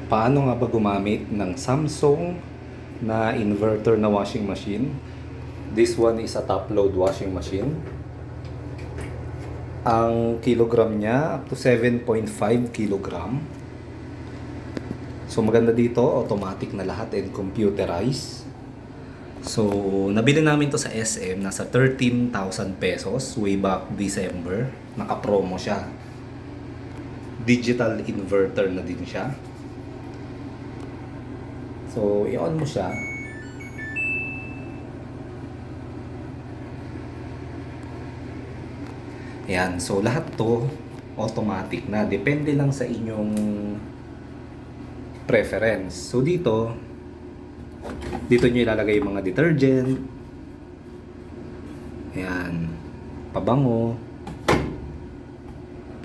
Paano nga ba gumamit ng Samsung na inverter na washing machine? This one is a top load washing machine. Ang kilogram niya up to 7.5 kilogram. So maganda dito, automatic na lahat and computerized. So nabili namin to sa SM, nasa 13,000 pesos way back December. Naka-promo siya. Digital inverter na din siya. So i-on mo siya. Ayan, so lahat to automatic na. Depende lang sa inyong preference. So dito nyo ilalagay yung mga detergent. Ayan, pabango.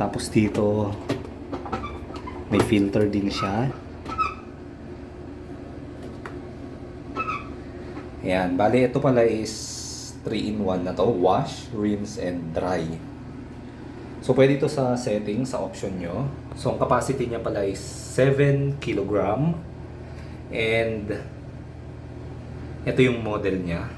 Tapos dito may filter din siya. Ayan, bali ito pala is 3-in-1 na to, wash, rinse, and dry. So pwede ito sa setting, sa option nyo. So ang capacity niya pala is 7 kg. And ito yung model niya.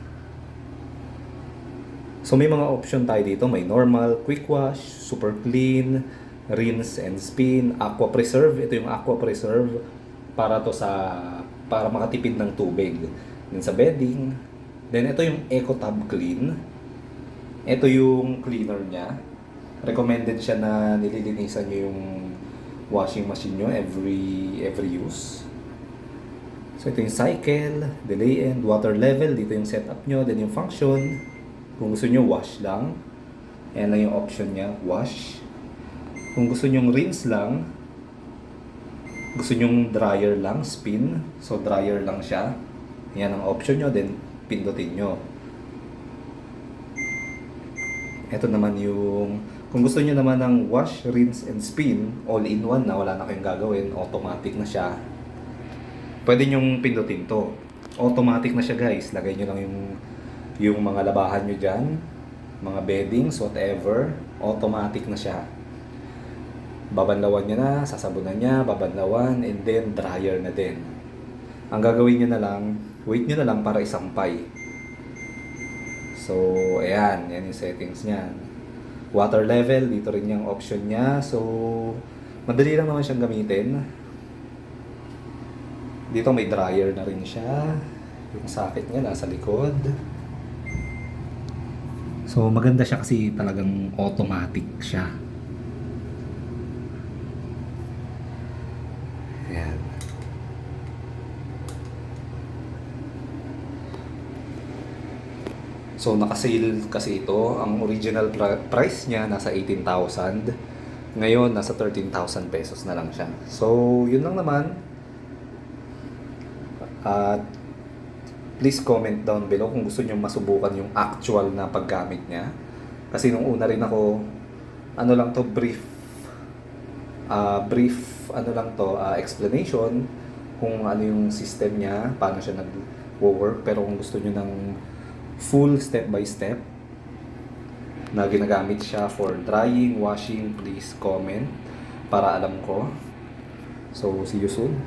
So may mga option tayo dito. May normal, quick wash, super clean, rinse and spin, aqua preserve. Ito yung aqua preserve para makatipid ng tubig. Then sa bedding. Then ito yung Eco Tab Clean. Ito yung cleaner niya. Recommended siya na nililinisan nyo yung washing machine nyo every use. So ito yung cycle, delay and water level. Dito yung setup nyo. Then yung function. Kung gusto nyo wash lang. Ayan lang yung option niya, wash. Kung gusto nyo rinse lang. Gusto nyo dryer lang, spin. So dryer lang siya. Yan ang option nyo, then pindutin nyo. Ito naman yung, kung gusto nyo naman ng wash, rinse, and spin, all-in-one na, wala na kayong gagawin, automatic na siya. Pwede nyong pindutin to. Automatic na siya guys, lagay nyo lang yung mga labahan nyo dyan, mga beddings, whatever, automatic na siya. Babanlawan nyo na, sasabunan niya, babanlawan, and then dryer na din. Ang gagawin nyo na lang, wait nyo na lang para isampay. So, ayan. Yan yung settings niya. Water level, dito rin yung option niya. So, madali lang naman siyang gamitin. Dito may dryer na rin siya. Yung socket niya nasa likod. So, maganda siya kasi talagang automatic siya. Ayan. So naka-sale kasi ito. Ang original price niya nasa 18,000. Ngayon nasa 13,000 pesos na lang siya. So yun lang naman. At please comment down below kung gusto niyo masubukan yung actual na paggamit niya. Kasi nung una rin ako, ano lang to, brief explanation kung ano yung system niya, paano siya nag-work. Pero kung gusto niyo ng full step by step na ginagamit siya for drying, washing, please comment para alam ko. So see you soon.